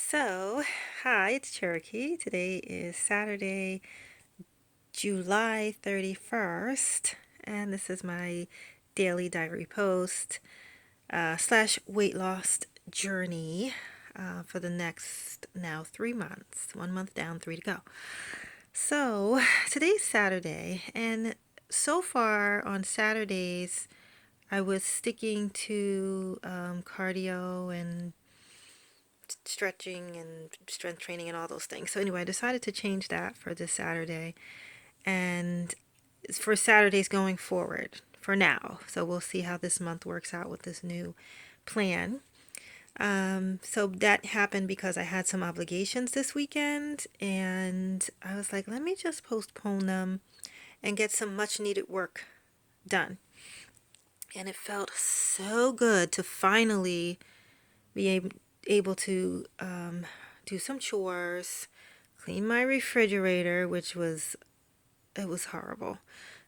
So, hi, it's Cherokee. Today is Saturday, July 31st, and this is my daily diary post slash weight loss journey for the next now 3 months. 1 month down, three to go. So, today's Saturday, and so far on Saturdays, I was sticking to cardio and stretching and strength training and all those things. So anyway, I decided to change that for this Saturday and for Saturdays going forward for now. So we'll see how this month works out with this new plan. So that happened because I had some obligations this weekend and I was like, let me just postpone them and get some much needed work done. And it felt so good to finally be able to do some chores, clean my refrigerator, which was, it was horrible.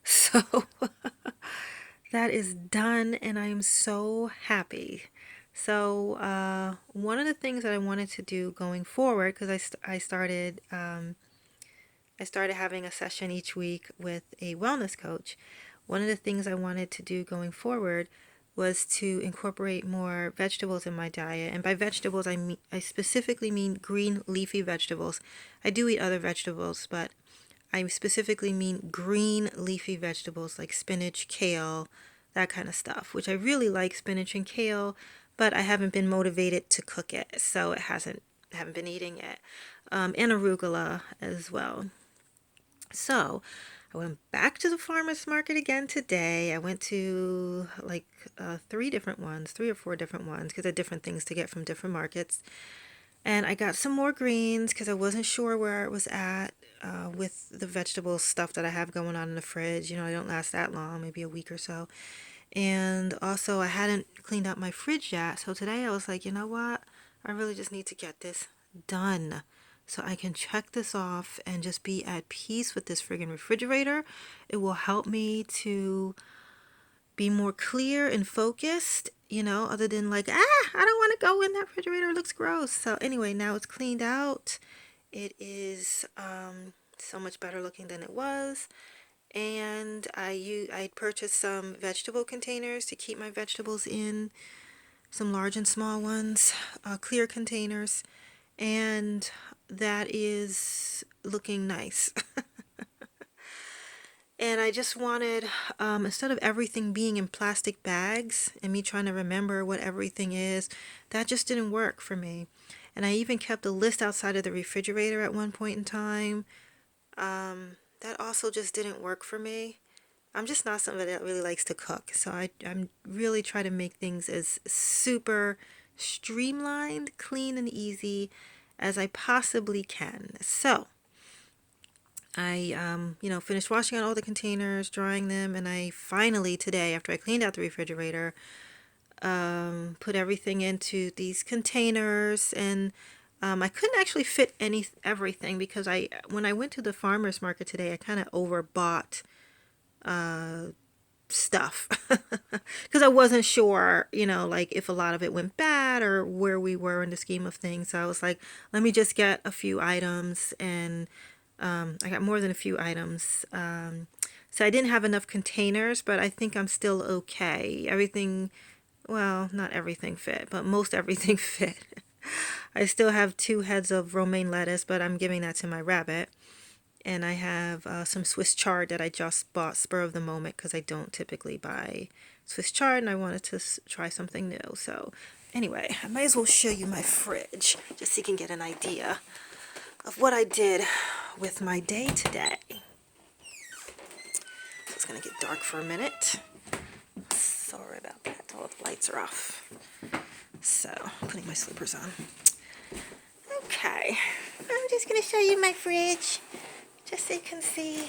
So that is done and I am so happy. So one of the things that I wanted to do going forward, because I started having a session each week with a wellness coach. One of the things I wanted to do going forward was to incorporate more vegetables in my diet. And by vegetables, I specifically mean green leafy vegetables. I do eat other vegetables, but I specifically mean green leafy vegetables like spinach, kale, that kind of stuff, which I really like spinach and kale, but I haven't been motivated to cook it, so I haven't been eating it. And arugula as well. So I went back to the farmer's market again today. I went to like three or four different ones because they're different things to get from different markets. And I got some more greens because I wasn't sure where it was at with the vegetable stuff that I have going on in the fridge. You know, I don't last that long, maybe a week or so. And also, I hadn't cleaned out my fridge yet. So today I was like, you know what? I really just need to get this done so I can check this off and just be at peace with this friggin' refrigerator. It will help me to be more clear and focused, you know, other than like, I don't want to go in that refrigerator. It looks gross. So anyway, now it's cleaned out. It is so much better looking than it was. And I purchased some vegetable containers to keep my vegetables in, some large and small ones, clear containers, and that is looking nice. And I just wanted, instead of everything being in plastic bags and me trying to remember what everything is, that just didn't work for me. And I even kept a list outside of the refrigerator at one point in time. That also just didn't work for me. I'm just not somebody that really likes to cook. So I'm really trying to make things as super streamlined, clean, and easy as I possibly can. So I, finished washing out all the containers, drying them, and I finally today, after I cleaned out the refrigerator, put everything into these containers. And I couldn't actually fit everything because when I went to the farmer's market today, I kind of overbought stuff because I wasn't sure, like if a lot of it went bad or where we were in the scheme of things. So I was like, let me just get a few items, and I got more than a few items. So I didn't have enough containers, but I think I'm still okay. Everything, well, not everything fit, but most everything fit. I still have 2 heads of romaine lettuce, but I'm giving that to my rabbit. And I have some Swiss chard that I just bought spur of the moment because I don't typically buy Swiss chard and I wanted to try something new. So anyway, I might as well show you my fridge just so you can get an idea of what I did with my day today. So it's going to get dark for a minute. Sorry about that. All the lights are off. So I'm putting my slippers on. Okay, I'm just going to show you my fridge, just so you can see.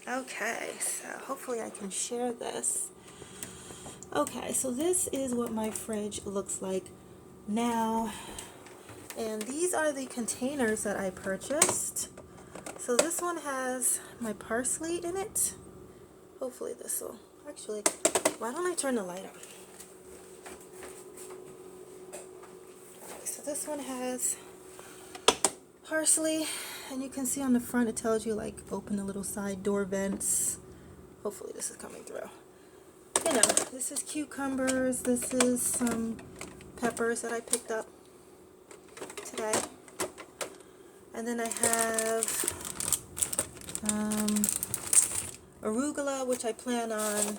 Okay, so hopefully I can share this. Okay, so this is what my fridge looks like now. And these are the containers that I purchased. So this one has my parsley in it. Hopefully this will, actually, why don't I turn the light on? Okay, so So this one has parsley, and you can see on the front it tells you like open the little side door vents. Hopefully this is coming through. You know, this is cucumbers, this is some peppers that I picked up today. And then I have arugula, which I plan on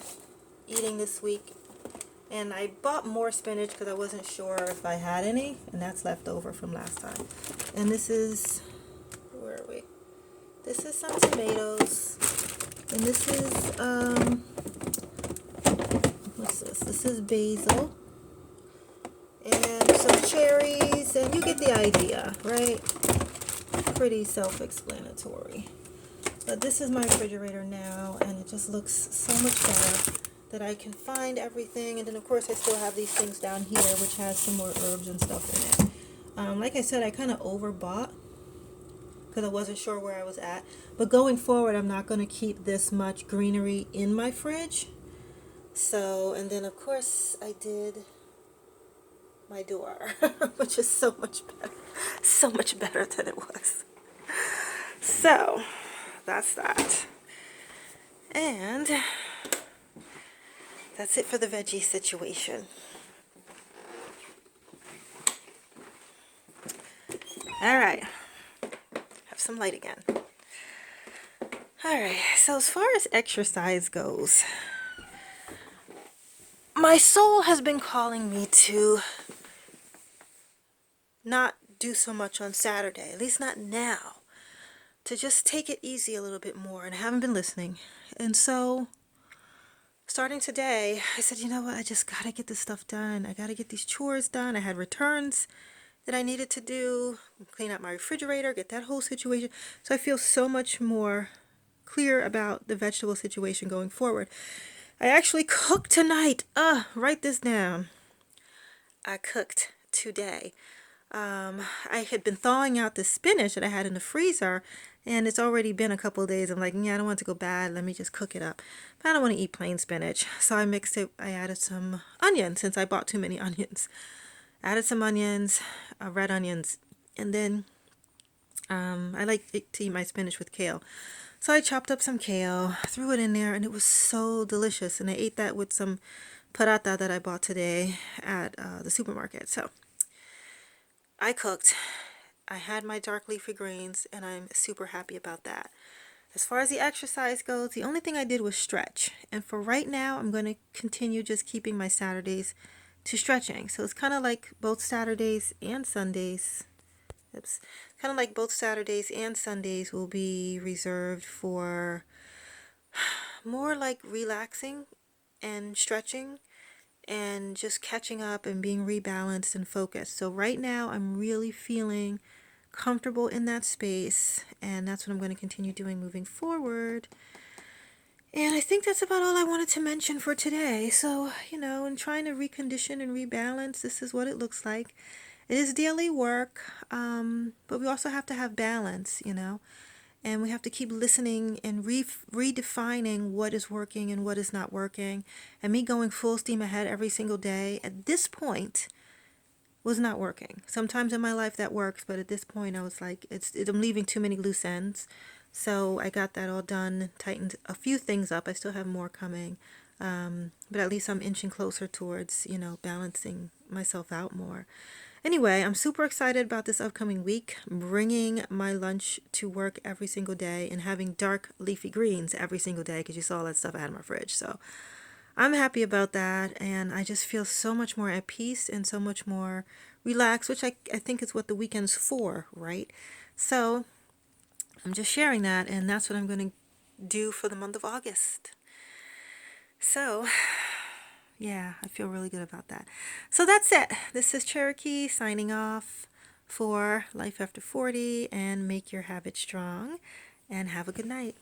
eating this week. And I bought more spinach because I wasn't sure if I had any, and that's left over from last time. And this is, where are we? This is some tomatoes. And this is, what's this? This is basil. And some cherries, and you get the idea, right? Pretty self-explanatory. But this is my refrigerator now, and it just looks so much better that I can find everything. And then of course I still have these things down here which has some more herbs and stuff in it. Like I said, I kind of overbought because I wasn't sure where I was at. But going forward, I'm not going to keep this much greenery in my fridge. So, and then of course I did my door, which is so much better than it was. So that's that. And that's it for the veggie situation. All right, have some light again. All right, so as far as exercise goes, my soul has been calling me to not do so much on Saturday, at least not now, to just take it easy a little bit more, and I haven't been listening. And so starting today, I said, you know what, I just gotta get this stuff done. I gotta get these chores done. I had returns that I needed to do, clean out my refrigerator, get that whole situation. So I feel so much more clear about the vegetable situation going forward. I actually cooked tonight. Write this down. I cooked today. I had been thawing out the spinach that I had in the freezer, and it's already been a couple of days. I'm like, yeah, I don't want it to go bad. Let me just cook it up. But I don't want to eat plain spinach. So I mixed it. I added some onions since I bought too many onions. Added some onions, red onions, and then I like to eat my spinach with kale. So I chopped up some kale, threw it in there, and it was so delicious. And I ate that with some paratha that I bought today at the supermarket. So I cooked. I had my dark leafy greens, and I'm super happy about that. As far as the exercise goes, the only thing I did was stretch. And for right now, I'm going to continue just keeping my Saturdays to stretching. So it's kind of like both Saturdays and Sundays. Oops. Kind of like both Saturdays and Sundays will be reserved for more like relaxing and stretching and just catching up and being rebalanced and focused. So right now I'm really feeling comfortable in that space, and that's what I'm going to continue doing moving forward. And I think that's about all I wanted to mention for today. So, you know, in trying to recondition and rebalance, this is what it looks like. It is daily work, but we also have to have balance, you know, and we have to keep listening and redefining what is working and what is not working. And me going full steam ahead every single day at this point was not working. Sometimes in my life that works, but at this point I was like, I'm leaving too many loose ends. So I got that all done, tightened a few things up. I still have more coming, but at least I'm inching closer towards, you know, balancing myself out more. Anyway, I'm super excited about this upcoming week, bringing my lunch to work every single day and having dark leafy greens every single day, because you saw all that stuff I had in my fridge. So I'm happy about that, and I just feel so much more at peace and so much more relaxed, which I think is what the weekend's for, right? So I'm just sharing that, and that's what I'm going to do for the month of August. So yeah, I feel really good about that. So that's it. This is Cherokee signing off for Life After 40, and make your habits strong, and have a good night.